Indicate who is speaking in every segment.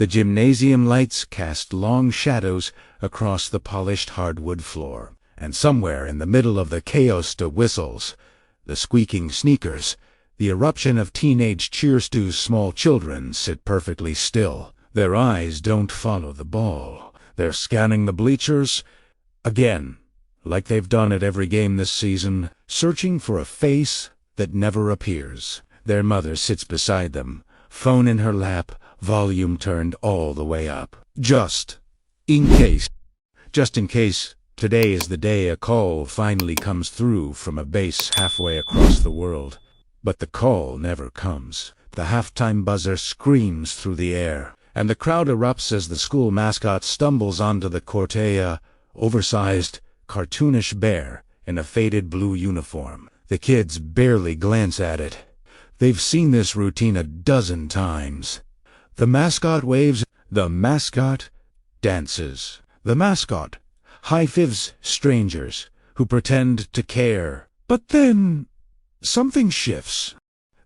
Speaker 1: The gymnasium lights cast long shadows across the polished hardwood floor, and somewhere in the middle of the chaos the whistles, the squeaking sneakers, the eruption of teenage cheerstews. Small children sit perfectly still. Their eyes don't follow the ball. They're scanning the bleachers again, like they've done at every game this season, searching for a face that never appears. Their mother sits beside them, phone in her lap, volume turned all the way up. Just in case. Just in case. Today is the day a call finally comes through from a base halfway across the world. But the call never comes. The halftime buzzer screams through the air, and the crowd erupts as the school mascot stumbles onto the court, a oversized, cartoonish bear in a faded blue uniform. The kids barely glance at it. They've seen this routine a dozen times. The mascot waves. The mascot dances. The mascot high-fives strangers who pretend to care. But then something shifts.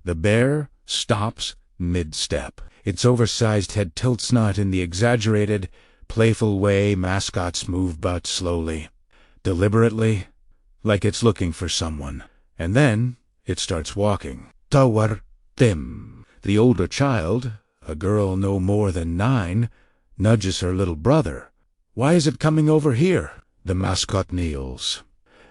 Speaker 1: The bear stops mid-step. Its oversized head tilts not in the exaggerated, playful way mascots move, but slowly, deliberately, like it's looking for someone. And then it starts walking toward them. The older child, a girl no more than 9, nudges her little brother. Why is it coming over here? The mascot kneels.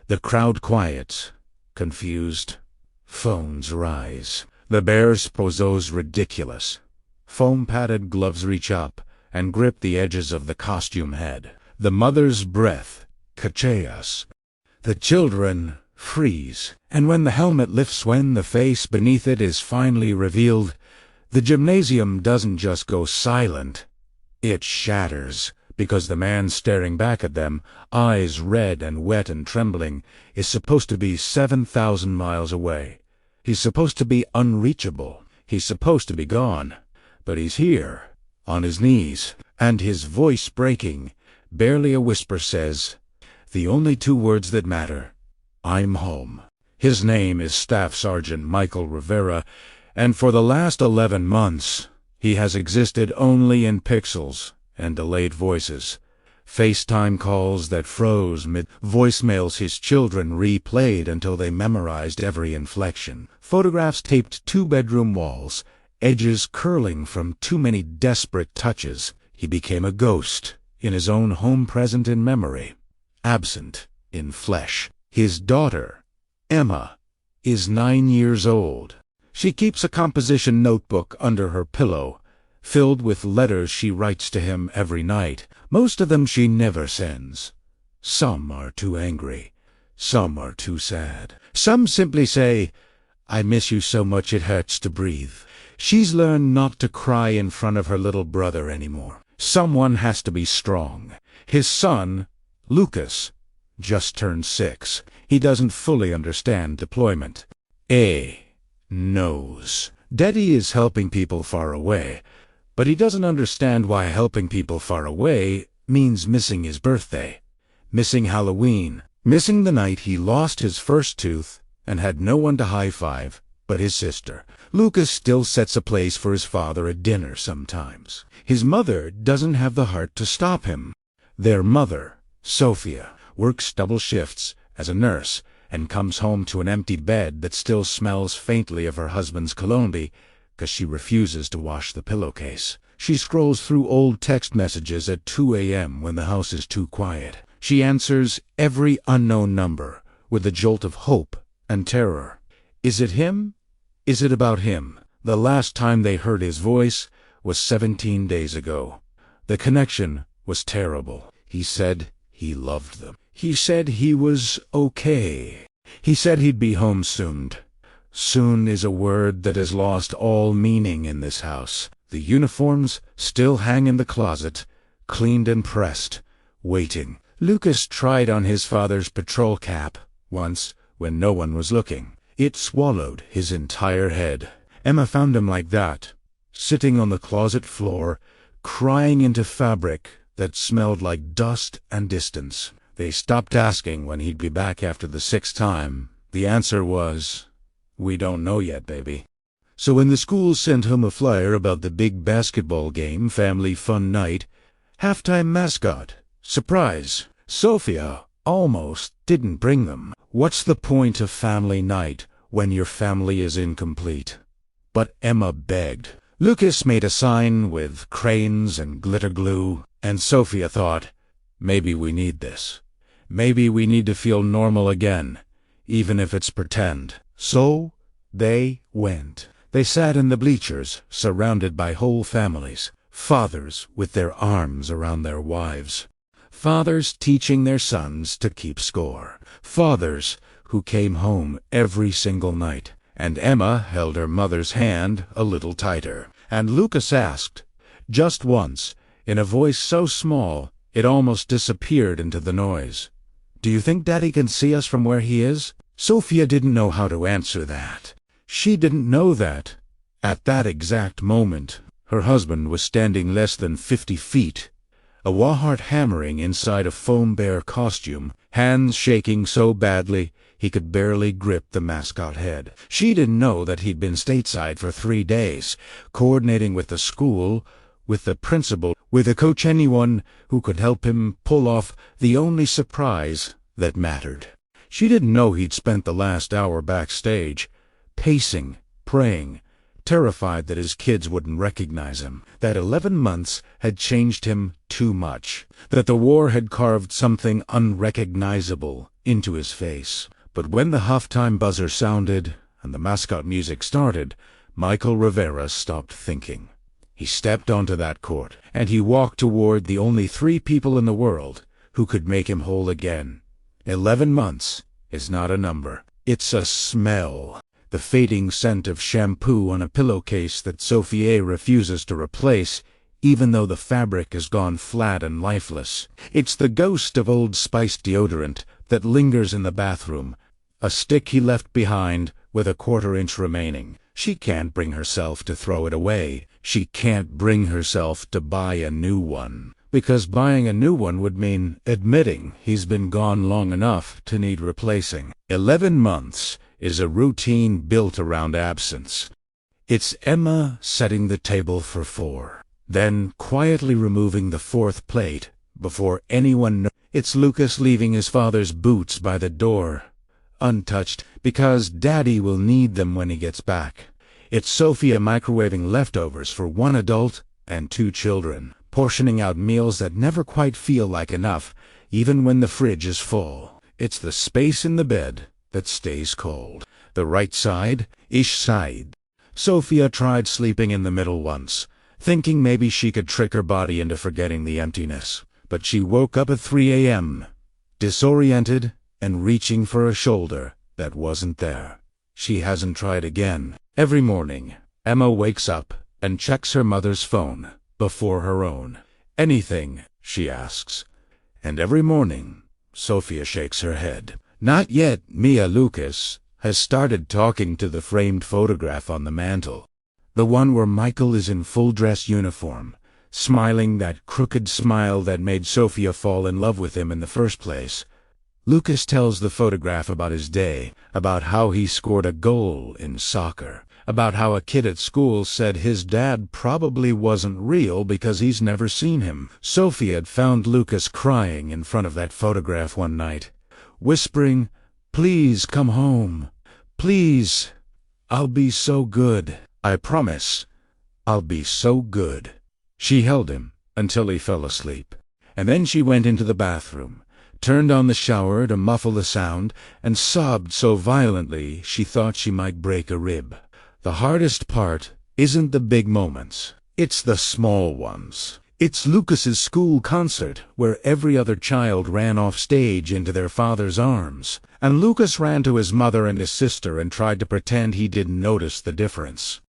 Speaker 1: The crowd quiets, confused. Phones rise. The bear's pose's ridiculous. Foam-padded gloves reach up and grip the edges of the costume head. The mother's breath catches. The children freeze. And when the helmet lifts, when the face beneath it is finally revealed, the gymnasium doesn't just go silent. It shatters, because the man staring back at them, eyes red and wet and trembling, is supposed to be 7,000 miles away. He's supposed to be unreachable. He's supposed to be gone. But he's here, on his knees, and his voice breaking, barely a whisper, says the only 2 words that matter: I'm home. His name is Staff Sergeant Michael Rivera, and for the last 11 months, he has existed only in pixels and delayed voices. FaceTime calls that froze mid-voicemails his children replayed until they memorized every inflection. Photographs taped to bedroom walls, edges curling from too many desperate touches. He became a ghost in his own home, present in memory, absent in flesh. His daughter, Emma, is 9 years old. She keeps a composition notebook under her pillow, filled with letters she writes to him every night. Most of them she never sends. Some are too angry. Some are too sad. Some simply say, I miss you so much it hurts to breathe. She's learned not to cry in front of her little brother anymore. Someone has to be strong. His son, Lucas, just turned 6. He doesn't fully understand deployment. Knows. Daddy is helping people far away, but he doesn't understand why helping people far away means missing his birthday, missing Halloween, missing the night he lost his first tooth and had no one to high-five but his sister. Lucas still sets a place for his father at dinner sometimes. His mother doesn't have the heart to stop him. Their mother, Sophia, works double shifts as a nurse and comes home to an empty bed that still smells faintly of her husband's cologne because she refuses to wash the pillowcase. She scrolls through old text messages at 2 a.m. when the house is too quiet. She answers every unknown number with a jolt of hope and terror. Is it him? Is it about him? The last time they heard his voice was 17 days ago. The connection was terrible. He said he loved them. He said he was okay. He said he'd be home soon. Soon is a word that has lost all meaning in this house. The uniforms still hang in the closet, cleaned and pressed, waiting. Lucas tried on his father's patrol cap once when no one was looking. It swallowed his entire head. Emma found him like that, sitting on the closet floor, crying into fabric that smelled like dust and distance. They stopped asking when he'd be back after the 6th time. The answer was, we don't know yet, baby. So when the school sent home a flyer about the big basketball game, family fun night, halftime mascot, surprise, Sophia almost didn't bring them. What's the point of family night when your family is incomplete? But Emma begged. Lucas made a sign with crayons and glitter glue, and Sophia thought, maybe we need this. Maybe we need to feel normal again, even if it's pretend. So they went. They sat in the bleachers, surrounded by whole families, fathers with their arms around their wives, fathers teaching their sons to keep score, fathers who came home every single night. And Emma held her mother's hand a little tighter. And Lucas asked, just once, in a voice so small it almost disappeared into the noise, "Do you think Daddy can see us from where he is?" Sophia didn't know how to answer that. She didn't know that, at that exact moment, her husband was standing less than 50 feet, a Wahart hammering inside a foam bear costume, hands shaking so badly he could barely grip the mascot head. She didn't know that he'd been stateside for 3 days, coordinating with the school, with the principal, with a coach, anyone who could help him pull off the only surprise that mattered. She didn't know he'd spent the last hour backstage, pacing, praying, terrified that his kids wouldn't recognize him, that 11 months had changed him too much, that the war had carved something unrecognizable into his face. But when the halftime buzzer sounded and the mascot music started, Michael Rivera stopped thinking. He stepped onto that court, and he walked toward the only 3 people in the world who could make him whole again. 11 months is not a number. It's a smell. The fading scent of shampoo on a pillowcase that Sophia refuses to replace, even though the fabric has gone flat and lifeless. It's the ghost of Old Spice deodorant that lingers in the bathroom, a stick he left behind with a 1/4 inch remaining. She can't bring herself to throw it away. She can't bring herself to buy a new one, because buying a new one would mean admitting he's been gone long enough to need replacing. 11 months is a routine built around absence. It's Emma setting the table for 4, then quietly removing the 4th plate before anyone knows. It's Lucas leaving his father's boots by the door, untouched, because Daddy will need them when he gets back. It's Sophia microwaving leftovers for 1 adult and 2 children, portioning out meals that never quite feel like enough, even when the fridge is full. It's the space in the bed that stays cold. The right side, ish side. Sophia tried sleeping in the middle once, thinking maybe she could trick her body into forgetting the emptiness. But she woke up at 3 a.m., disoriented and reaching for a shoulder that wasn't there. She hasn't tried again. Every morning, Emma wakes up and checks her mother's phone before her own. "Anything?" she asks. And every morning, Sophia shakes her head. Not yet. Mia Lucas has started talking to the framed photograph on the mantel, the one where Michael is in full dress uniform, smiling that crooked smile that made Sophia fall in love with him in the first place. Lucas tells the photograph about his day, about how he scored a goal in soccer, about how a kid at school said his dad probably wasn't real because he's never seen him. Sophia had found Lucas crying in front of that photograph one night, whispering, "Please come home. Please. I'll be so good. I promise. I'll be so good." She held him until he fell asleep, and then she went into the bathroom, turned on the shower to muffle the sound, and sobbed so violently she thought she might break a rib. The hardest part isn't the big moments. It's the small ones. It's Lucas's school concert, where every other child ran off stage into their father's arms, and Lucas ran to his mother and his sister and tried to pretend he didn't notice the difference.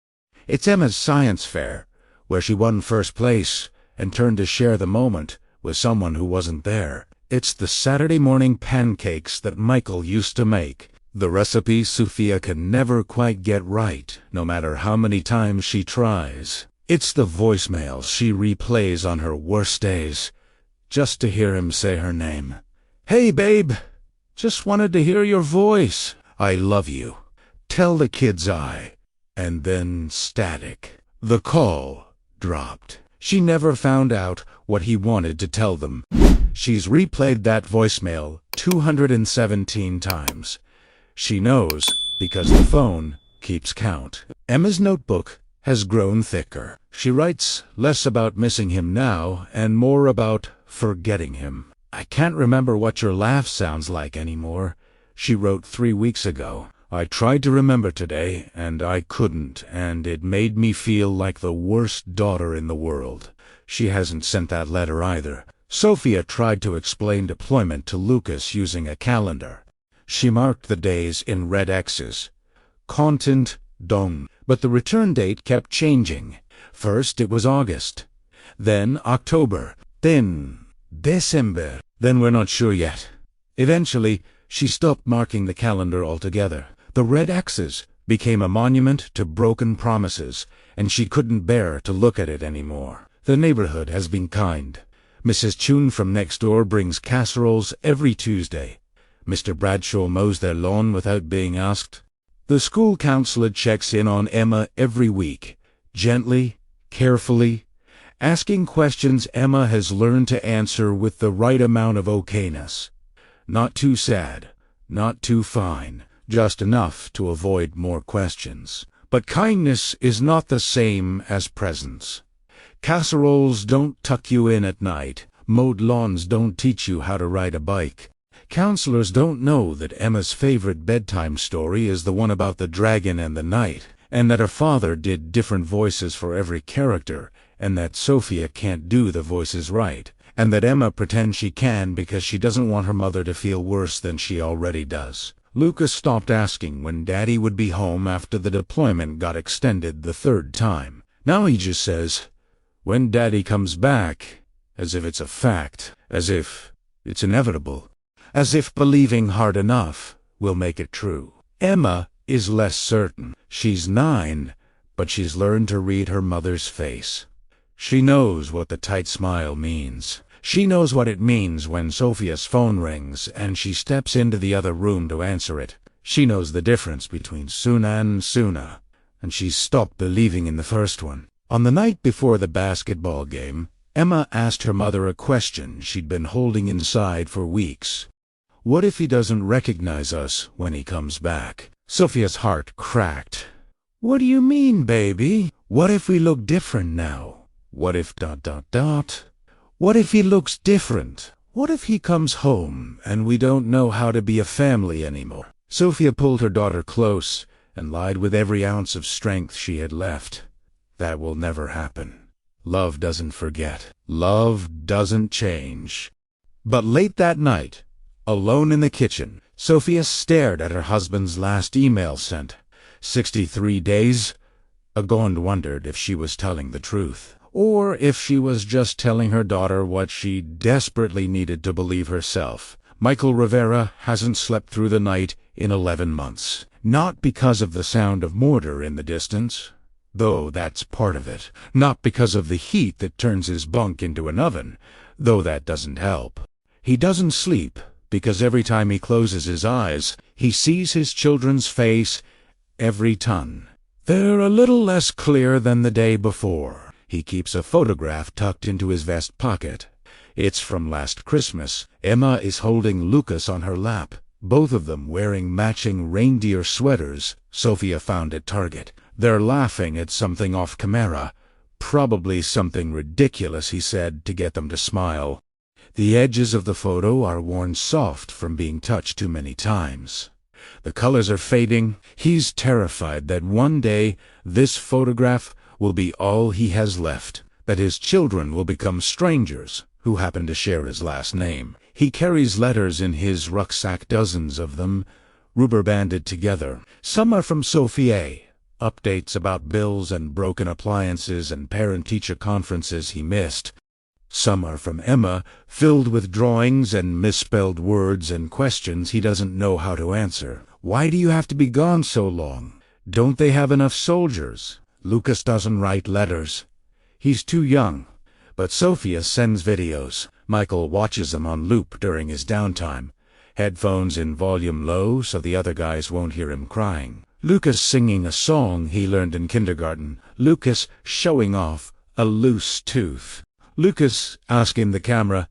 Speaker 1: It's Emma's science fair, where she won first place and turned to share the moment with someone who wasn't there. It's the Saturday morning pancakes that Michael used to make, the recipe Sophia can never quite get right, no matter how many times she tries. It's the voicemails she replays on her worst days, just to hear him say her name. "Hey, babe, just wanted to hear your voice. I love you. Tell the kids I..." and then static. The call dropped. She never found out what he wanted to tell them. She's replayed that voicemail 217 times. She knows because the phone keeps count. Emma's notebook has grown thicker. She writes less about missing him now and more about forgetting him. "I can't remember what your laugh sounds like anymore," she wrote 3 weeks ago. "I tried to remember today, and I couldn't, and it made me feel like the worst daughter in the world." She hasn't sent that letter either. Sophia tried to explain deployment to Lucas using a calendar. She marked the days in red X's. Content dong. But the return date kept changing. First it was August, then October, then December, then we're not sure yet. Eventually, she stopped marking the calendar altogether. The red X's became a monument to broken promises, and she couldn't bear to look at it anymore. The neighborhood has been kind. Mrs. Chun from next door brings casseroles every Tuesday. Mr. Bradshaw mows their lawn without being asked. The school counselor checks in on Emma every week, gently, carefully, asking questions Emma has learned to answer with the right amount of okayness. Not too sad, not too fine, just enough to avoid more questions. But kindness is not the same as presence. Casseroles don't tuck you in at night. Mowed lawns don't teach you how to ride a bike. Counselors don't know that Emma's favorite bedtime story is the one about the dragon and the knight, and that her father did different voices for every character, and that Sophia can't do the voices right, and that Emma pretends she can because she doesn't want her mother to feel worse than she already does. Lucas stopped asking when Daddy would be home after the deployment got extended the 3rd time. Now he just says, "When Daddy comes back," as if it's a fact, as if it's inevitable, as if believing hard enough will make it true. Emma is less certain. She's 9, but she's learned to read her mother's face. She knows what the tight smile means. She knows what it means when Sophia's phone rings and she steps into the other room to answer it. She knows the difference between Suna and Suna, and she's stopped believing in the first one. On the night before the basketball game, Emma asked her mother a question she'd been holding inside for weeks. What if he doesn't recognize us when he comes back? Sophia's heart cracked. What do you mean, baby? What if we look different now? What if ... What if he looks different? What if he comes home and we don't know how to be a family anymore? Sophia pulled her daughter close and lied with every ounce of strength she had left. That will never happen. Love doesn't forget. Love doesn't change. But late that night, alone in the kitchen, Sophia stared at her husband's last email sent 63 days ago and wondered if she was telling the truth, or if she was just telling her daughter what she desperately needed to believe herself. Michael Rivera hasn't slept through the night in 11 months. Not because of the sound of mortar in the distance, though that's part of it. Not because of the heat that turns his bunk into an oven, though that doesn't help. He doesn't sleep because every time he closes his eyes, he sees his children's face every ton. They're a little less clear than the day before. He keeps a photograph tucked into his vest pocket. It's from last Christmas. Emma is holding Lucas on her lap, both of them wearing matching reindeer sweaters Sophia found at Target. They're laughing at something off camera, probably something ridiculous he said to get them to smile. The edges of the photo are worn soft from being touched too many times. The colors are fading. He's terrified that one day this photograph will be all he has left, that his children will become strangers who happen to share his last name. He carries letters in his rucksack, dozens of them, rubber-banded together. Some are from Sophia, updates about bills and broken appliances and parent-teacher conferences he missed. Some are from Emma, filled with drawings and misspelled words and questions he doesn't know how to answer. Why do you have to be gone so long? Don't they have enough soldiers? Lucas doesn't write letters. He's too young. But Sophia sends videos. Michael watches them on loop during his downtime, headphones in volume low so the other guys won't hear him crying. Lucas singing a song he learned in kindergarten. Lucas showing off a loose tooth. Lucas asking the camera,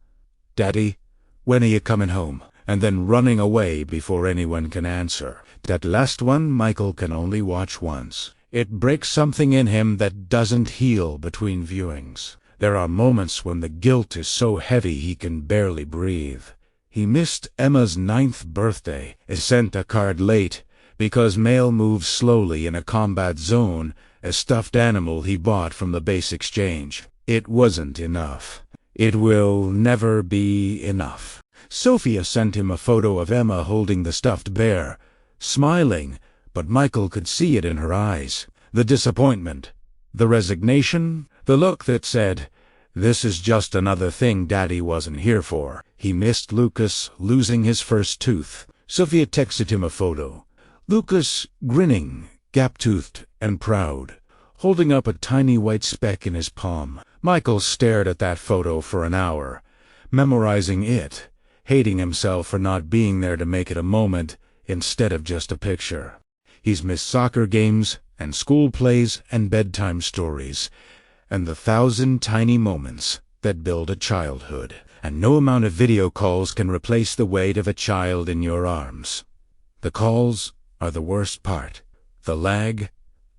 Speaker 1: "Daddy, when are you coming home?" And then running away before anyone can answer. That last one Michael can only watch once. It breaks something in him that doesn't heal between viewings. There are moments when the guilt is so heavy he can barely breathe. He missed Emma's 9th birthday, sent a card late, because mail moves slowly in a combat zone, a stuffed animal he bought from the base exchange. It wasn't enough. It will never be enough. Sophia sent him a photo of Emma holding the stuffed bear, smiling, but Michael could see it in her eyes. The disappointment, the resignation, the look that said, "This is just another thing Daddy wasn't here for." He missed Lucas losing his first tooth. Sophia texted him a photo. Lucas grinning, gap-toothed and proud, holding up a tiny white speck in his palm. Michael stared at that photo for an hour, memorizing it, hating himself for not being there to make it a moment instead of just a picture. He's missed soccer games and school plays and bedtime stories, and the 1,000 tiny moments that build a childhood. And no amount of video calls can replace the weight of a child in your arms. The calls are the worst part. The lag,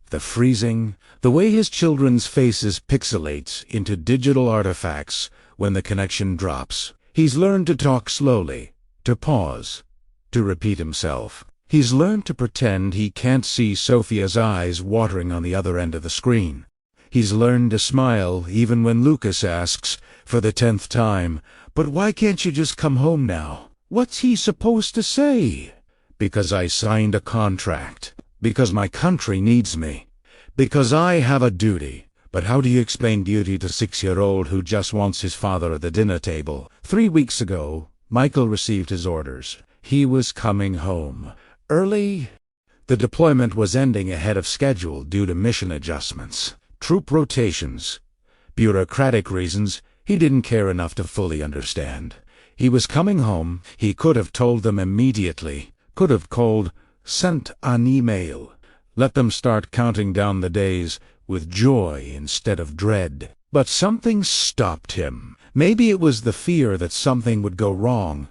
Speaker 1: the freezing, the way his children's faces pixelates into digital artifacts when the connection drops. He's learned to talk slowly, to pause, to repeat himself. He's learned to pretend he can't see Sophia's eyes watering on the other end of the screen. He's learned to smile even when Lucas asks, for the 10th time, "But why can't you just come home now?" What's he supposed to say? "Because I signed a contract. Because my country needs me. Because I have a duty." But how do you explain duty to a 6-year-old who just wants his father at the dinner table? 3 weeks ago, Michael received his orders. He was coming home. Early? The deployment was ending ahead of schedule due to mission adjustments, troop rotations, bureaucratic reasons he didn't care enough to fully understand. He was coming home. He could have told them immediately, could have called, sent an email, let them start counting down the days with joy instead of dread. But something stopped him. Maybe it was the fear that something would go wrong,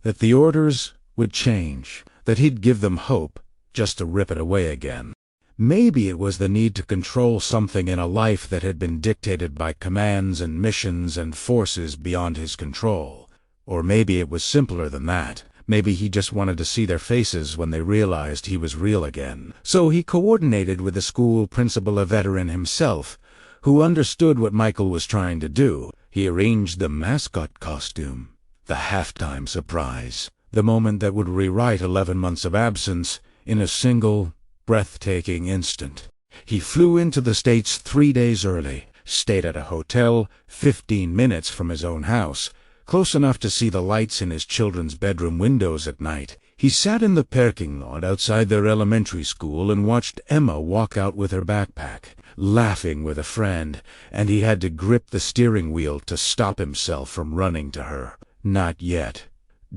Speaker 1: that the orders would change, that he'd give them hope just to rip it away again. Maybe it was the need to control something in a life that had been dictated by commands and missions and forces beyond his control. Or maybe it was simpler than that. Maybe he just wanted to see their faces when they realized he was real again. So he coordinated with the school principal, a veteran himself, who understood what Michael was trying to do. He arranged the mascot costume, the halftime surprise, the moment that would rewrite 11 months of absence in a single, breathtaking instant. He flew into the States 3 days early, stayed at a hotel 15 minutes from his own house, close enough to see the lights in his children's bedroom windows at night. He sat in the parking lot outside their elementary school and watched Emma walk out with her backpack, laughing with a friend, and he had to grip the steering wheel to stop himself from running to her. Not yet.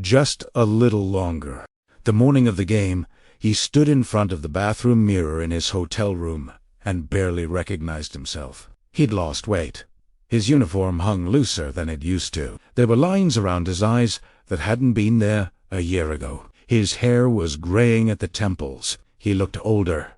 Speaker 1: Just a little longer. The morning of the game, he stood in front of the bathroom mirror in his hotel room and barely recognized himself. He'd lost weight. His uniform hung looser than it used to. There were lines around his eyes that hadn't been there a year ago. His hair was graying at the temples. He looked older,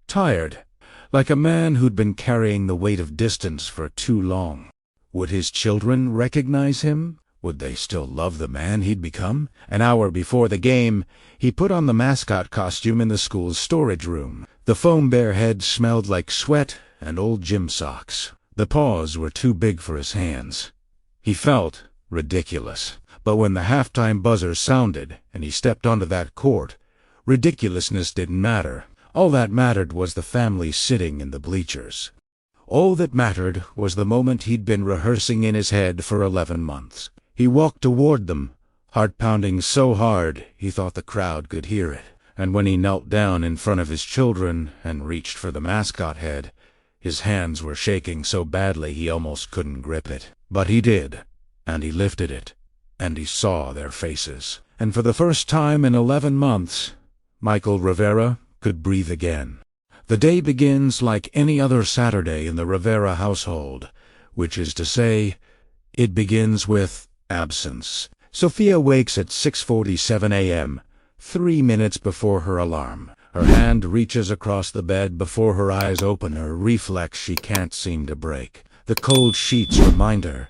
Speaker 1: tired, like a man who'd been carrying the weight of distance for too long. Would his children recognize him? Would they still love the man he'd become? An hour before the game, he put on the mascot costume in the school's storage room. The foam bear head smelled like sweat and old gym socks. The paws were too big for his hands. He felt ridiculous. But when the halftime buzzer sounded and he stepped onto that court, ridiculousness didn't matter. All that mattered was the family sitting in the bleachers. All that mattered was the moment he'd been rehearsing in his head for 11 months. He walked toward them, heart pounding so hard he thought the crowd could hear it. And when he knelt down in front of his children and reached for the mascot head, his hands were shaking so badly he almost couldn't grip it. But he did, and he lifted it, and he saw their faces. And for the first time in 11 months, Michael Rivera could breathe again. The day begins like any other Saturday in the Rivera household, which is to say, it begins with absence. Sophia wakes at 6:47 a.m., 3 minutes before her alarm. Her hand reaches across the bed before her eyes open, a reflex she can't seem to break. The cold sheets remind her,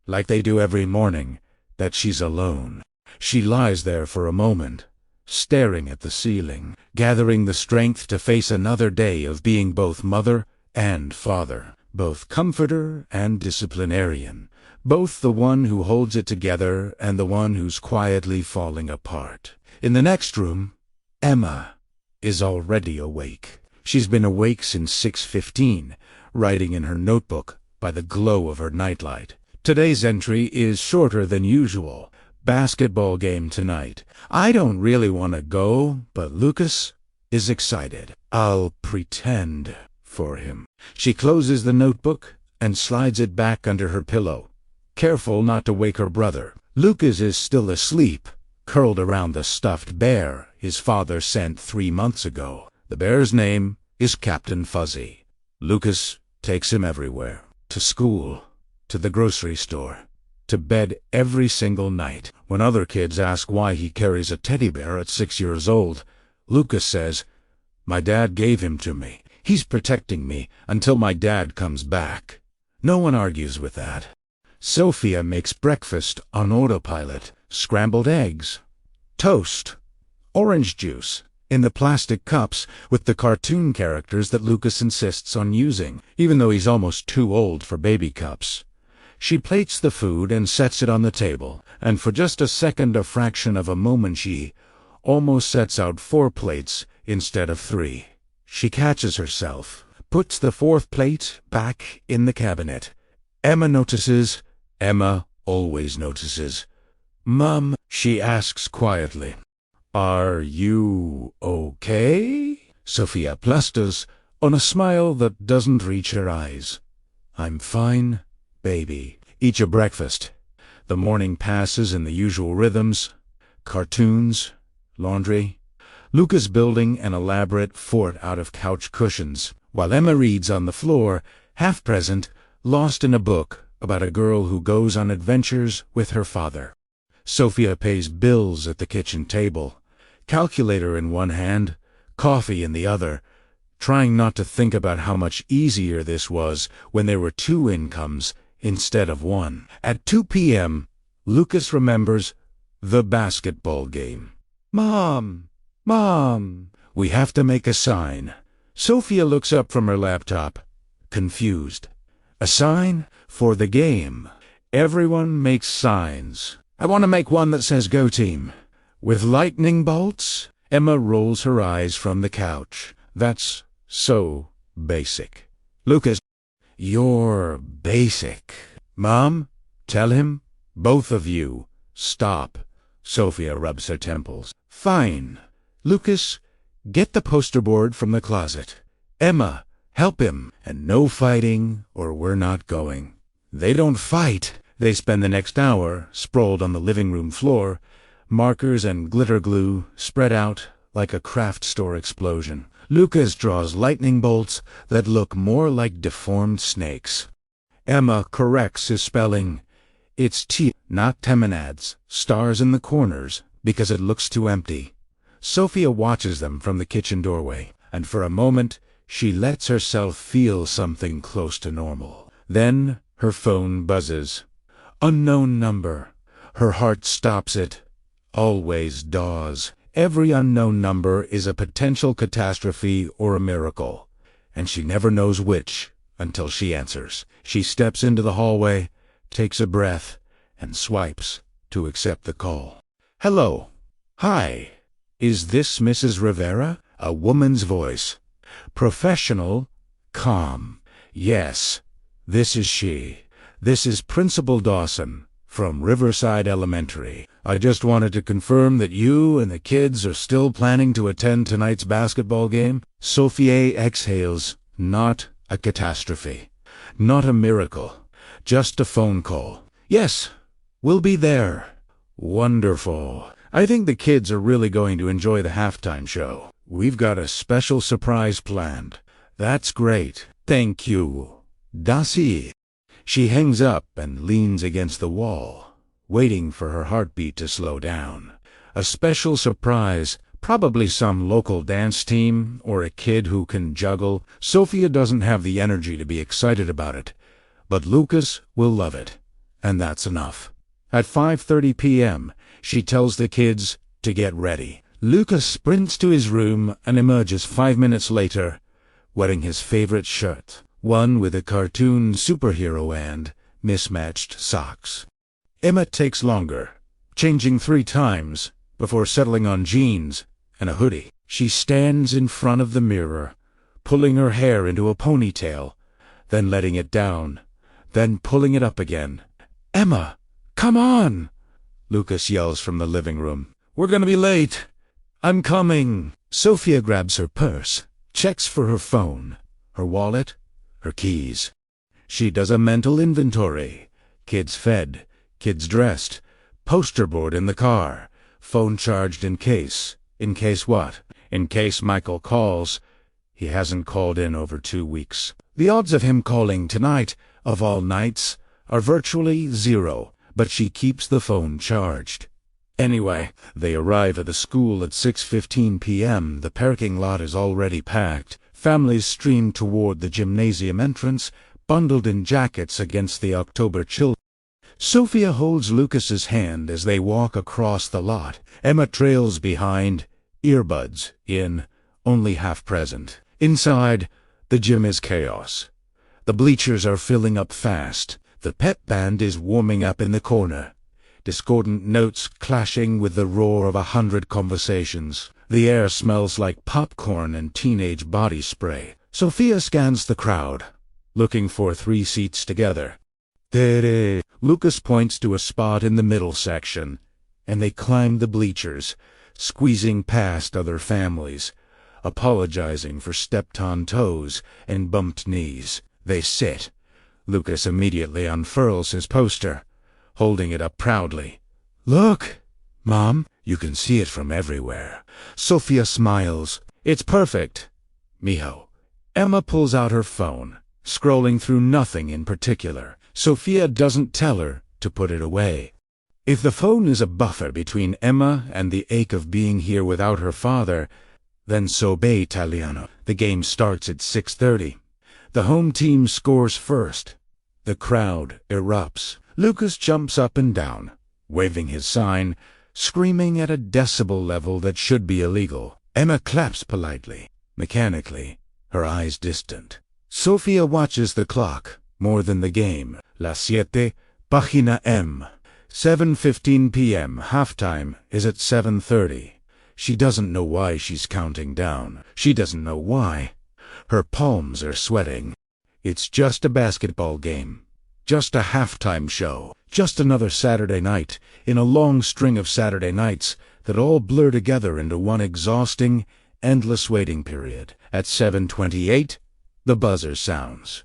Speaker 1: like they do every morning, that she's alone. She lies there for a moment, staring at the ceiling, gathering the strength to face another day of being both mother and father, both comforter and disciplinarian, both the one who holds it together and the one who's quietly falling apart. In the next room, Emma is already awake. She's been awake since 6:15, writing in her notebook by the glow of her nightlight. Today's entry is shorter than usual. Basketball game tonight. I don't really want to go, but Lucas is excited. I'll pretend for him. She closes the notebook and slides it back under her pillow, careful not to wake her brother. Lucas is still asleep, curled around the stuffed bear his father sent 3 months ago. The bear's name is Captain Fuzzy. Lucas takes him everywhere. To school, to the grocery store, to bed every single night. When other kids ask why he carries a teddy bear at 6 years old, Lucas says, "My dad gave him to me. He's protecting me until my dad comes back." No one argues with that. Sophia makes breakfast on autopilot. Scrambled eggs, toast, orange juice, in the plastic cups with the cartoon characters that Lucas insists on using, even though he's almost too old for baby cups. She plates the food and sets it on the table, and for just a second, a fraction of a moment, she almost sets out 4 plates instead of 3. She catches herself, puts the 4th plate back in the cabinet. Emma notices. Emma always notices. "Mom," she asks quietly, "are you okay?" Sophia plasters on a smile that doesn't reach her eyes. "I'm fine, baby." Eat your breakfast. The morning passes in the usual rhythms. Cartoons, laundry, Lucas building an elaborate fort out of couch cushions, while Emma reads on the floor, half present, lost in a book about a girl who goes on adventures with her father. Sophia pays bills at the kitchen table, calculator in one hand, coffee in the other, trying not to think about how much easier this was when there were 2 incomes instead of 1. At 2 p.m., Lucas remembers the basketball game. "Mom! Mom!" We have to make a sign. Sophia looks up from her laptop, confused. A sign for the game. Everyone makes signs. I want to make one that says "Go Team." With lightning bolts? Emma rolls her eyes from the couch. That's so basic. Lucas, you're basic. Mom, tell him, both of you, stop. Sophia rubs her temples. Fine. Lucas, get the poster board from the closet. Emma, help him. And no fighting or we're not going. They don't fight. They spend the next hour sprawled on the living room floor, markers and glitter glue spread out like a craft store explosion. Lucas draws lightning bolts that look more like deformed snakes. Emma corrects his spelling. It's T, not Temenads, stars in the corners, because it looks too empty. Sophia watches them from the kitchen doorway, and for a moment she lets herself feel something close to normal. Then her phone buzzes. Unknown number. Her heart stops it. Always does. Every unknown number is a potential catastrophe or a miracle, and she never knows which until she answers. She steps into the hallway, takes a breath, and swipes to accept the call. Hello. Hi. Is this Mrs. Rivera? A woman's voice. Professional, calm. Yes, this is she. This is Principal Dawson from Riverside Elementary. I just wanted to confirm that you and the kids are still planning to attend tonight's basketball game. Sophia exhales. Not a catastrophe. Not a miracle. Just a phone call. Yes, we'll be there. Wonderful. I think the kids are really going to enjoy the halftime show. We've got a special surprise planned. That's great. Thank you. Dasi. She hangs up and leans against the wall, waiting for her heartbeat to slow down. A special surprise, probably some local dance team or a kid who can juggle. Sophia doesn't have the energy to be excited about it, but Lucas will love it, and that's enough. At 5:30 p.m., she tells the kids to get ready. Lucas sprints to his room and emerges 5 minutes later, wearing his favorite shirt, one with a cartoon superhero and mismatched socks. Emma takes longer, changing 3 times before settling on jeans and a hoodie. She stands in front of the mirror, pulling her hair into a ponytail, then letting it down, then pulling it up again. "Emma, come on!" Lucas yells from the living room. "We're gonna be late." "I'm coming." Sophia grabs her purse, checks for her phone, her wallet, her keys. She does a mental inventory. Kids fed, kids dressed, poster board in the car, phone charged in case. In case what? In case Michael calls. He hasn't called in over 2 weeks. The odds of him calling tonight, of all nights, are virtually 0, but she keeps the phone charged. Anyway, they arrive at the school at 6:15 p.m. The parking lot is already packed. Families stream toward the gymnasium entrance, bundled in jackets against the October chill. Sophia holds Lucas's hand as they walk across the lot. Emma trails behind, earbuds in, only half present. Inside, the gym is chaos. The bleachers are filling up fast. The pep band is warming up in the corner, discordant notes clashing with the roar of 100 conversations. The air smells like popcorn and teenage body spray. Sophia scans the crowd, looking for 3 seats together. Tere. Lucas points to a spot in the middle section, and they climb the bleachers, squeezing past other families, apologizing for stepped-on toes and bumped knees. They sit. Lucas immediately unfurls his poster, holding it up proudly. "Look, Mom, you can see it from everywhere." Sophia smiles. "It's perfect, mijo." Emma pulls out her phone, scrolling through nothing in particular. Sophia doesn't tell her to put it away. If the phone is a buffer between Emma and the ache of being here without her father, then so be Italiano. The game starts at 6:30. The home team scores first. The crowd erupts. Lucas jumps up and down, waving his sign, screaming at a decibel level that should be illegal. Emma claps politely, mechanically, her eyes distant. Sophia watches the clock, more than the game. Las 7, página M. 7:15 p.m. Halftime is at 7:30. She doesn't know why she's counting down. She doesn't know why. Her palms are sweating. It's just a basketball game. Just a halftime show. Just another Saturday night in a long string of Saturday nights that all blur together into one exhausting, endless waiting period. At 7:28, the buzzer sounds.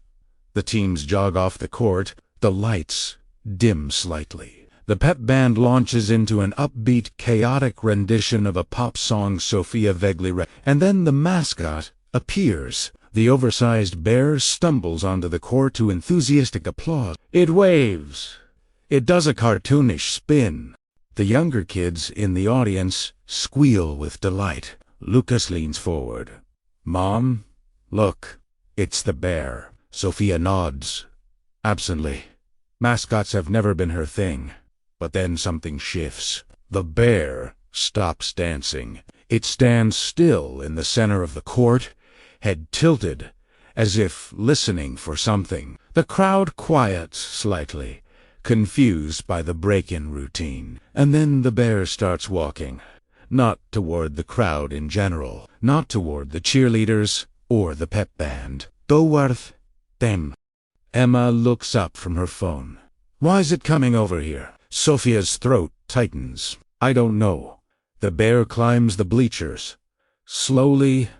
Speaker 1: The teams jog off the court. The lights dim slightly. The pep band launches into an upbeat, chaotic rendition of a pop song Sophia vaguely and then the mascot appears. The oversized bear stumbles onto the court to enthusiastic applause. It waves. It does a cartoonish spin. The younger kids in the audience squeal with delight. Lucas leans forward. "Mom, look, it's the bear." Sophia nods, absently. Mascots have never been her thing. But then something shifts. The bear stops dancing. It stands still in the center of the court, head tilted, as if listening for something. The crowd quiets slightly, confused by the break-in routine. And then the bear starts walking. Not toward the crowd in general, not toward the cheerleaders or the pep band. Toward them. Emma looks up from her phone. "Why is it coming over here?" Sophia's throat tightens. "I don't know." The bear climbs the bleachers. Slowly,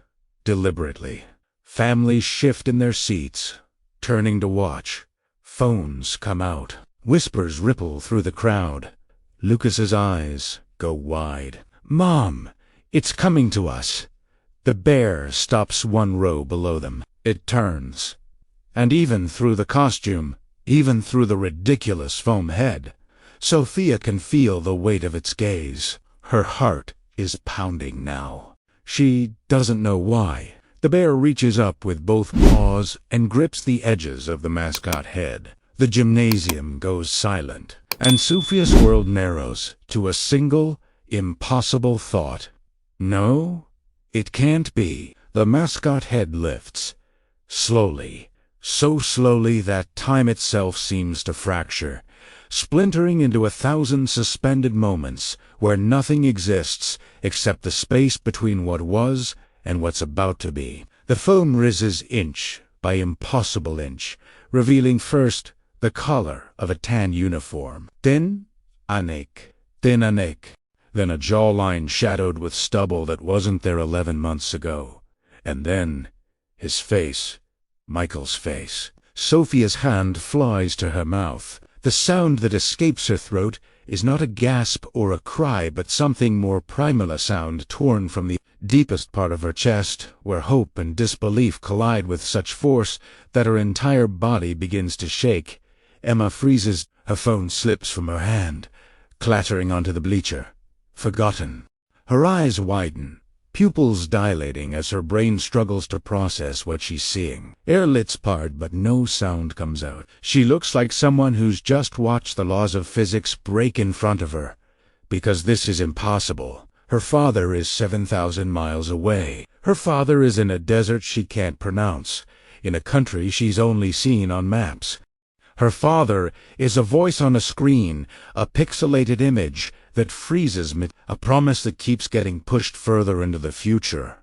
Speaker 1: deliberately. Families shift in their seats, turning to watch. Phones come out. Whispers ripple through the crowd. Lucas's eyes go wide. "Mom, it's coming to us. The bear stops one row below them. It turns. And even through the costume, even through the ridiculous foam head, Sophia can feel the weight of its gaze. Her heart is pounding now. She doesn't know why. The bear reaches up with both paws and grips the edges of the mascot head. The gymnasium goes silent, and Sophia's world narrows to a single, impossible thought. No, it can't be. The mascot head lifts. Slowly, so slowly that time itself seems to fracture, splintering into 1,000 suspended moments where nothing exists except the space between what was and what's about to be. The foam rises inch by impossible inch, revealing first the collar of a tan uniform, then a neck, then a jawline shadowed with stubble that wasn't there 11 months ago, and then his face, Michael's face. Sophia's hand flies to her mouth. The sound that escapes her throat is not a gasp or a cry, but something more primal, a sound torn from the deepest part of her chest, where hope and disbelief collide with such force that her entire body begins to shake. Emma freezes. Her phone slips from her hand, clattering onto the bleacher. Forgotten. Her eyes widen, pupils dilating as her brain struggles to process what she's seeing. Air lits part, but no sound comes out. She looks like someone who's just watched the laws of physics break in front of her. Because this is impossible. Her father is 7,000 miles away. Her father is in a desert she can't pronounce, in a country she's only seen on maps. Her father is a voice on a screen, a pixelated image that freezes me, a promise that keeps getting pushed further into the future.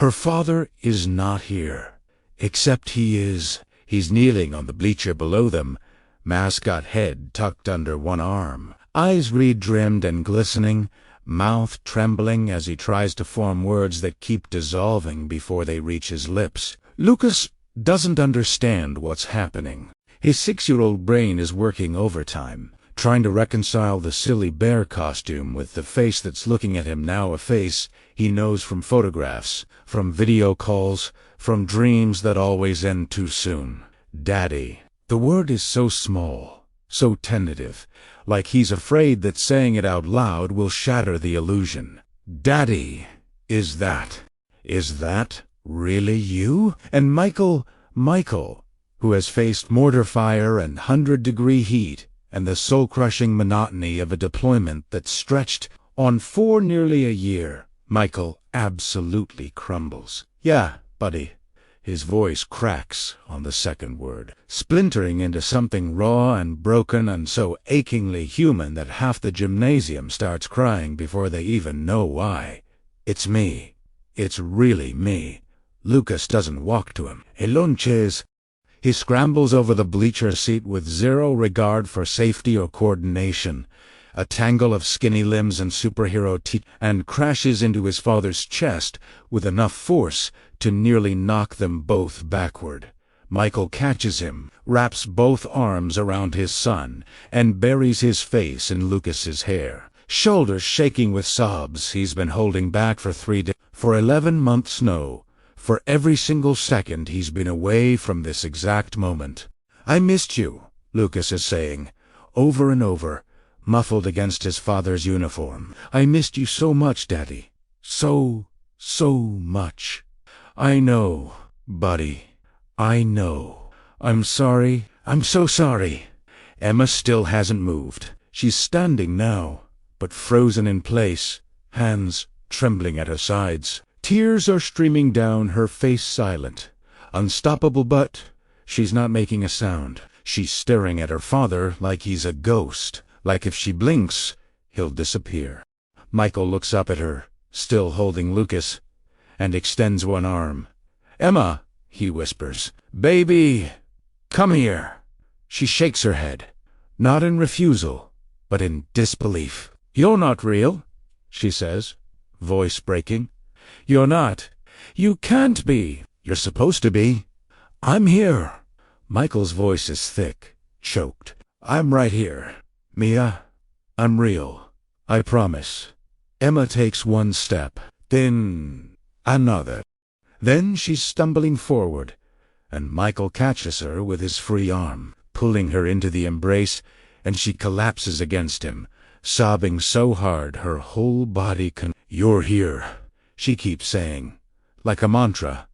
Speaker 1: Her father is not here. Except he is. He's kneeling on the bleacher below them, mascot head tucked under one arm, eyes red-rimmed and glistening, mouth trembling as he tries to form words that keep dissolving before they reach his lips. Lucas doesn't understand what's happening. His 6-year-old brain is working overtime, trying to reconcile the silly bear costume with the face that's looking at him now, a face he knows from photographs, from video calls, from dreams that always end too soon. Daddy. The word is so small, so tentative, like he's afraid that saying it out loud will shatter the illusion. Daddy, is that really you? And Michael, who has faced mortar fire and 100-degree heat, and the soul-crushing monotony of a deployment that stretched on for nearly a year. Michael absolutely crumbles. Yeah, buddy. His voice cracks on the second word, splintering into something raw and broken and so achingly human that half the gymnasium starts crying before they even know why. It's me. It's really me. Lucas doesn't walk to him. He lunches. He scrambles over the bleacher seat with zero regard for safety or coordination, a tangle of skinny limbs and superhero teeth, and crashes into his father's chest with enough force to nearly knock them both backward. Michael catches him, wraps both arms around his son, and buries his face in Lucas's hair, shoulders shaking with sobs he's been holding back for 3 days, for 11 months. No. For every single second he's been away from this exact moment. I missed you, Lucas is saying, over and over, muffled against his father's uniform. I missed you so much, Daddy. So much. I know, buddy. I know. I'm sorry. I'm so sorry. Emma still hasn't moved. She's standing now, but frozen in place, hands trembling at her sides. Tears are streaming down her face, silent, unstoppable, but she's not making a sound. She's staring at her father like he's a ghost, like if she blinks, he'll disappear. Michael looks up at her, still holding Lucas, and extends one arm. Emma, he whispers, baby, come here. She shakes her head, not in refusal, but in disbelief. You're not real, she says, voice breaking. You're not. You can't be. You're supposed to be. I'm here. Michael's voice is thick, choked. I'm right here. Mia, I'm real. I promise. Emma takes one step, then Another. Then she's stumbling forward, and Michael catches her with his free arm, pulling her into the embrace, and she collapses against him, sobbing so hard her whole body "You're here," she keeps saying, like a mantra,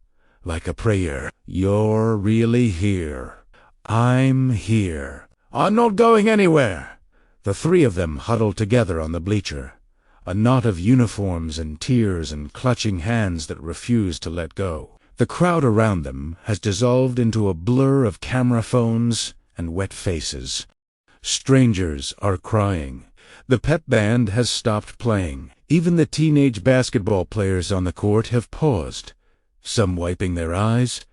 Speaker 1: like a prayer. "You're really here. I'm here. I'm not going anywhere." The three of them huddle together on the bleacher, a knot of uniforms and tears and clutching hands that refuse to let go. The crowd around them has dissolved into a blur of camera phones and wet faces. Strangers are crying. The pep band has stopped playing. Even the teenage basketball players on the court have paused, some wiping their eyes,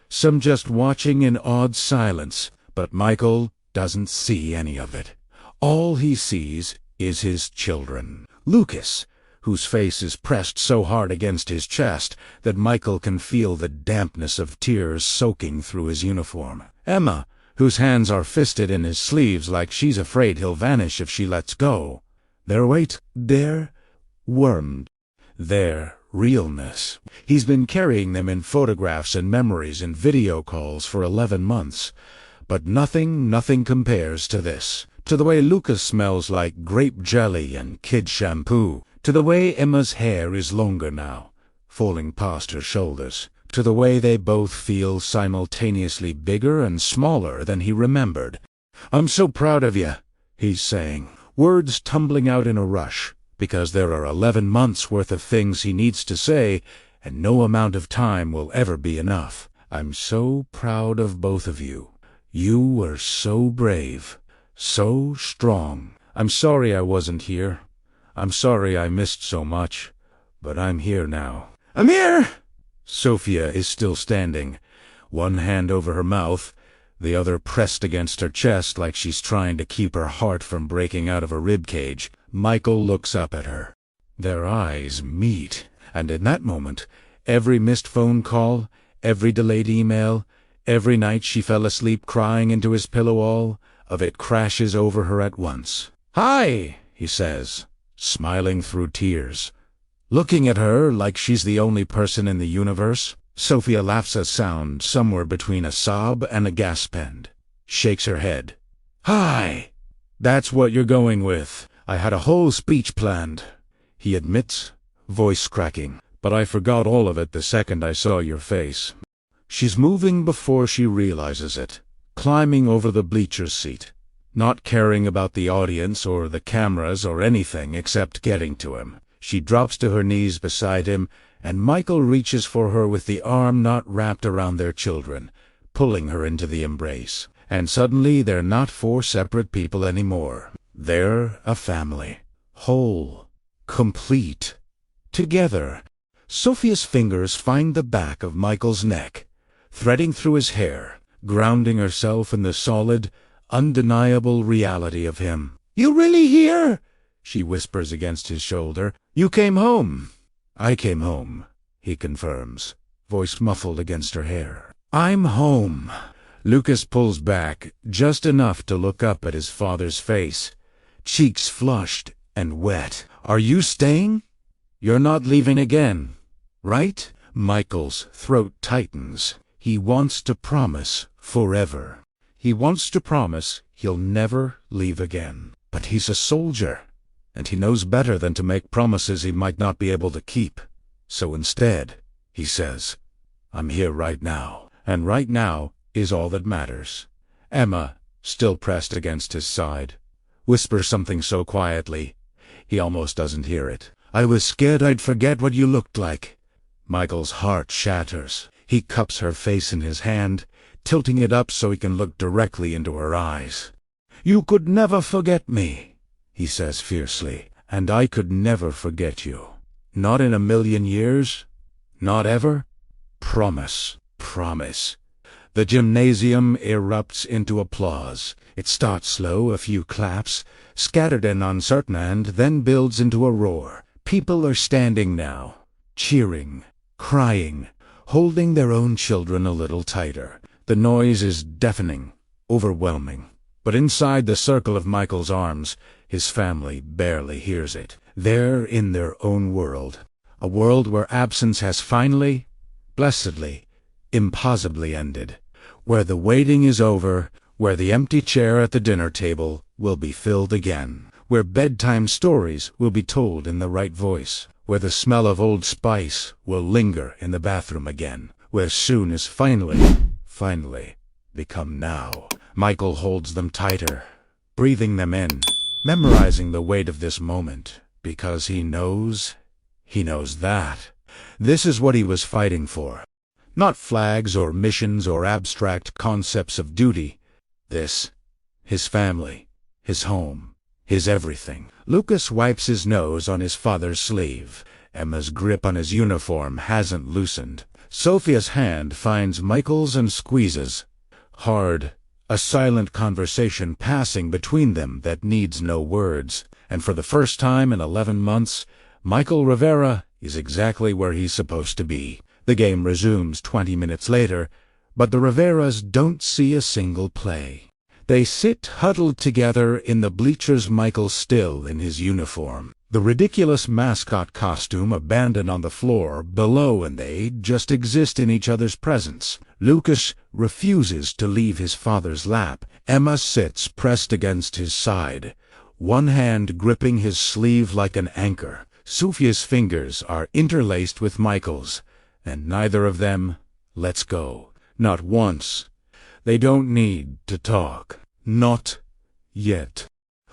Speaker 1: some just watching in awed silence. But Michael doesn't see any of it. All he sees is his children. Lucas, whose face is pressed so hard against his chest that Michael can feel the dampness of tears soaking through his uniform. Emma, whose hands are fisted in his sleeves like she's afraid he'll vanish if she lets go. Their weight, their wormed, their realness. He's been carrying them in photographs and memories and video calls for 11 months. But nothing compares to this. To the way Lucas smells like grape jelly and kid shampoo. To the way Emma's hair is longer now, falling past her shoulders. To the way they both feel simultaneously bigger and smaller than he remembered. "I'm so proud of you," he's saying, words tumbling out in a rush, because there are 11 months worth of things he needs to say, and no amount of time will ever be enough. "I'm so proud of both of you. You were so brave, so strong. I'm sorry I wasn't here. I'm sorry I missed so much, but I'm here now." "I'm here!" Sophia is still standing, one hand over her mouth, the other pressed against her chest like she's trying to keep her heart from breaking out of her ribcage. Michael looks up at her. Their eyes meet, and in that moment, every missed phone call, every delayed email, every night she fell asleep crying into his pillow, all of it crashes over her at once. "Hi," he says, smiling through tears, looking at her like she's the only person in the universe. Sophia laughs a sound somewhere between a sob and a gasp and shakes her head. "Hi! That's what you're going with. I had a whole speech planned," he admits, voice cracking, "but I forgot all of it the second I saw your face." She's moving before she realizes it, climbing over the bleacher seat, not caring about the audience or the cameras or anything except getting to him. She drops to her knees beside him, and Michael reaches for her with the arm not wrapped around their children, pulling her into the embrace. And suddenly they're not 4 separate people anymore. They're a family. Whole. Complete. Together. Sophia's fingers find the back of Michael's neck, threading through his hair, grounding herself in the solid, undeniable reality of him. "You really here?" she whispers against his shoulder. "You came home." "I came home," he confirms, voice muffled against her hair. "I'm home." Lucas pulls back, just enough to look up at his father's face, cheeks flushed and wet. "Are you staying? You're not leaving again, right?" Michael's throat tightens. He wants to promise forever. He wants to promise he'll never leave again. But he's a soldier, and he knows better than to make promises he might not be able to keep. So instead, he says, "I'm here right now." And right now is all that matters. Emma, still pressed against his side, whispers something so quietly, he almost doesn't hear it. "I was scared I'd forget what you looked like." Michael's heart shatters. He cups her face in his hand, tilting it up so he can look directly into her eyes. "You could never forget me," he says fiercely, "and I could never forget you. Not in a million years. Not ever. Promise. Promise." The gymnasium erupts into applause. It starts slow, a few claps, scattered and uncertain, and then builds into a roar. People are standing now, cheering, crying, holding their own children a little tighter. The noise is deafening, overwhelming. But inside the circle of Michael's arms, his family barely hears it. They're in their own world, A world where absence has finally, blessedly, impossibly ended. Where the waiting is over, where the empty chair at the dinner table will be filled again. Where bedtime stories will be told in the right voice. Where the smell of Old Spice will linger in the bathroom again. Where soon is finally, become now. Michael holds them tighter, breathing them in, memorizing the weight of this moment, because he knows that this is what he was fighting for. Not flags or missions or abstract concepts of duty. This, his family, his home, his everything. Lucas wipes his nose on his father's sleeve. Emma's grip on his uniform hasn't loosened. Sophia's hand finds Michael's and squeezes. Hard, a silent conversation passing between them that needs no words. And for the first time in 11 months, Michael Rivera is exactly where he's supposed to be. The game resumes 20 minutes later, but the Riveras don't see a single play. They sit huddled together in the bleachers, Michael still in his uniform. The ridiculous mascot costume abandoned on the floor below, and they just exist in each other's presence. Lucas refuses to leave his father's lap. Emma sits pressed against his side, one hand gripping his sleeve like an anchor. Sophia's fingers are interlaced with Michael's, and neither of them lets go. Not once. They don't need to talk. Not yet.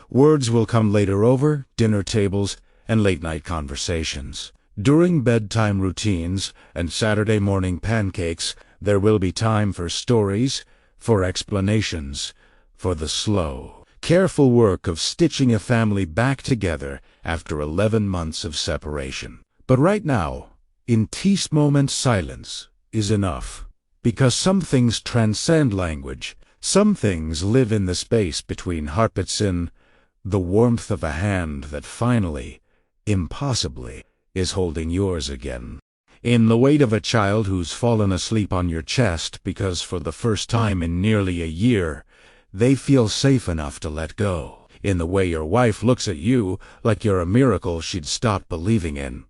Speaker 1: Words will come later over dinner tables and late-night conversations. During bedtime routines and Saturday morning pancakes, there will be time for stories, for explanations, for the slow, careful work of stitching a family back together after 11 months of separation. But right now, in this moment, silence is enough. Because some things transcend language. Some things live in the space between heartbeats, in the warmth of a hand that finally, impossibly, is holding yours again. In the weight of a child who's fallen asleep on your chest because for the first time in nearly a year, they feel safe enough to let go. In the way your wife looks at you like you're a miracle she'd stop believing in.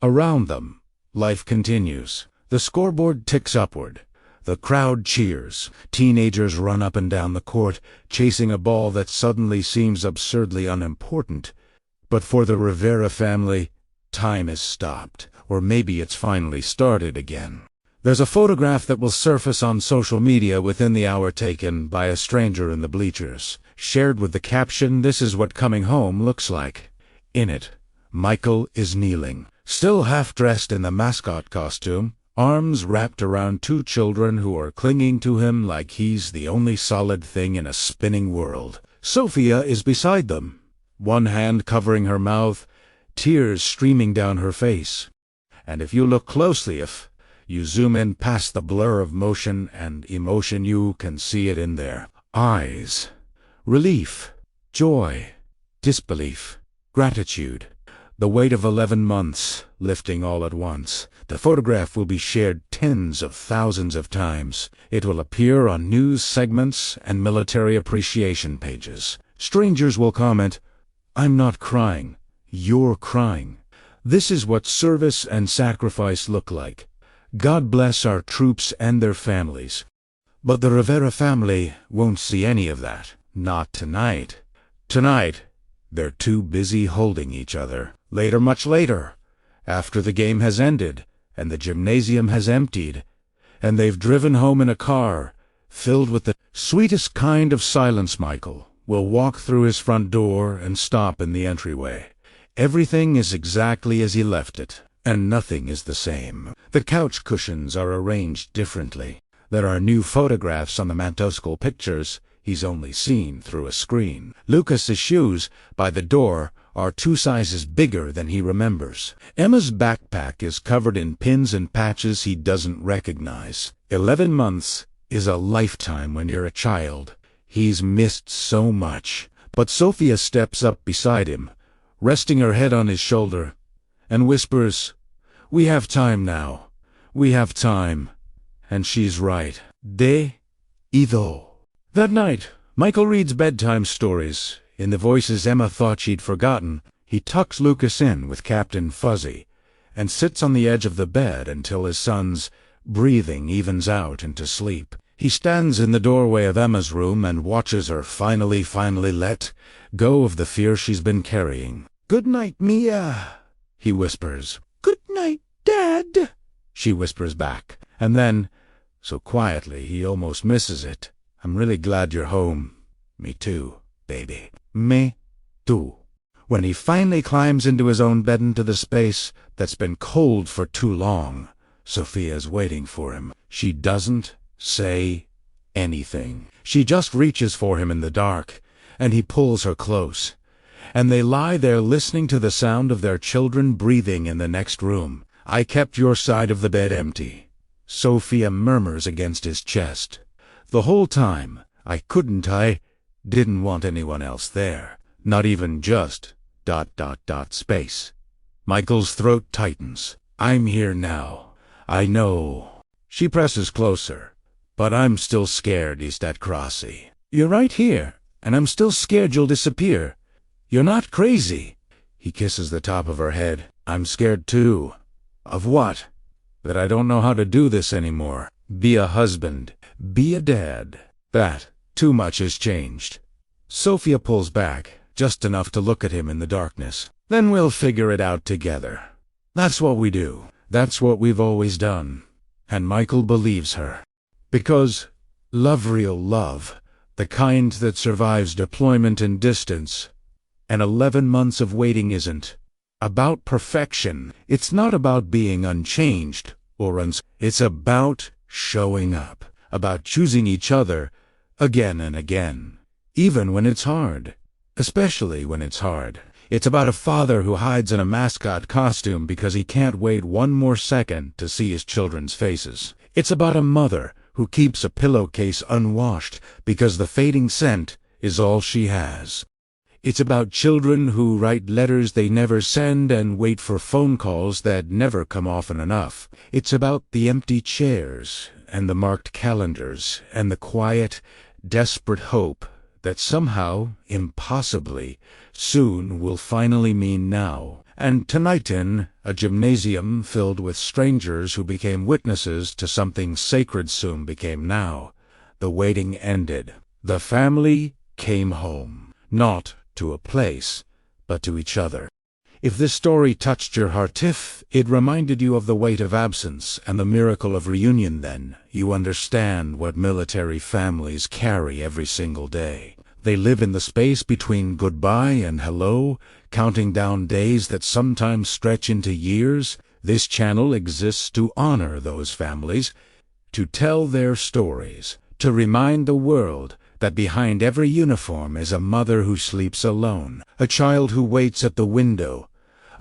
Speaker 1: Around them, life continues. The scoreboard ticks upward. The crowd cheers. Teenagers run up and down the court, chasing a ball that suddenly seems absurdly unimportant. But for the Rivera family, time has stopped. Or maybe it's finally started again. There's a photograph that will surface on social media within the hour, taken by a stranger in the bleachers, shared with the caption, "This is what coming home looks like." In it, Michael is kneeling, still half-dressed in the mascot costume, arms wrapped around two children who are clinging to him like he's the only solid thing in a spinning world. Sophia is beside them, one hand covering her mouth, tears streaming down her face. And if you look closely, if you zoom in past the blur of motion and emotion, you can see it in their eyes. Relief, joy, disbelief, gratitude. The weight of 11 months lifting all at once. The photograph will be shared tens of thousands of times. It will appear on news segments and military appreciation pages. Strangers will comment, "I'm not crying, you're crying." This is what service and sacrifice look like. God bless our troops and their families. But the Rivera family won't see any of that. Not tonight. Tonight, they're too busy holding each other. Later, much later, after the game has ended and the gymnasium has emptied, and they've driven home in a car filled with the sweetest kind of silence, Michael will walk through his front door and stop in the entryway. Everything is exactly as he left it, and nothing is the same. The couch cushions are arranged differently. There are new photographs on the mantel pictures he's only seen through a screen. Lucas's shoes by the door are 2 sizes bigger than he remembers. Emma's backpack is covered in pins and patches he doesn't recognize. 11 months is a lifetime when you're a child. He's missed so much. But Sophia steps up beside him, resting her head on his shoulder, and whispers, "We have time now. We have time." And she's right. De Ido. That night, Michael reads bedtime stories in the voices Emma thought she'd forgotten. He tucks Lucas in with Captain Fuzzy, and sits on the edge of the bed until his son's breathing evens out into sleep. He stands in the doorway of Emma's room and watches her finally let go of the fear she's been carrying. "Good night, Mia," he whispers. "Good night, Dad," she whispers back. And then, so quietly he almost misses it, "I'm really glad you're home." "Me too, baby." "Me too." When he finally climbs into his own bed, into the space that's been cold for too long, Sophia's waiting for him. She doesn't say anything. She just reaches for him in the dark, and he pulls her close. And they lie there listening to the sound of their children breathing in the next room. "I kept your side of the bed empty," Sophia murmurs against his chest. "The whole time. I didn't want anyone else there. Not even just ... space." Michael's throat tightens. "I'm here now. I know." She presses closer. "But I'm still scared he's that crossy." "You're right here, and I'm still scared you'll disappear. You're not crazy." He kisses the top of her head. "I'm scared too." "Of what?" "That I don't know how to do this anymore. Be a husband. Be a dad. That too much has changed." Sophia pulls back, just enough to look at him in the darkness. "Then we'll figure it out together. That's what we do. That's what we've always done." And Michael believes her. Because real love, the kind that survives deployment and distance, and 11 months of waiting, isn't about perfection. It's not about being unchanged or It's about showing up, about choosing each other again and again, even when it's hard, especially when it's hard. It's about a father who hides in a mascot costume because he can't wait one more second to see his children's faces. It's about a mother who keeps a pillowcase unwashed because the fading scent is all she has. It's about children who write letters they never send and wait for phone calls that never come often enough. It's about the empty chairs and the marked calendars and the quiet, desperate hope that somehow, impossibly, soon will finally mean now. And tonight in a gymnasium filled with strangers who became witnesses to something sacred soon became now, the waiting ended. The family came home, not to a place, but to each other. If this story touched your heart, if it reminded you of the weight of absence and the miracle of reunion, then you understand what military families carry every single day. They live in the space between goodbye and hello, counting down days that sometimes stretch into years. This channel exists to honor those families, to tell their stories, to remind the world that behind every uniform is a mother who sleeps alone, a child who waits at the window,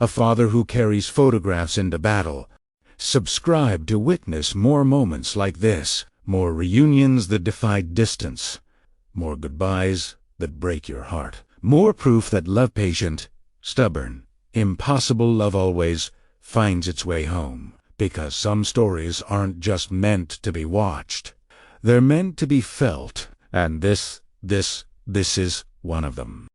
Speaker 1: a father who carries photographs into battle. Subscribe to witness more moments like this, more reunions that defy distance, more goodbyes that break your heart, more proof that love, patient, stubborn, impossible love, always finds its way home. Because some stories aren't just meant to be watched. They're meant to be felt. And this is one of them.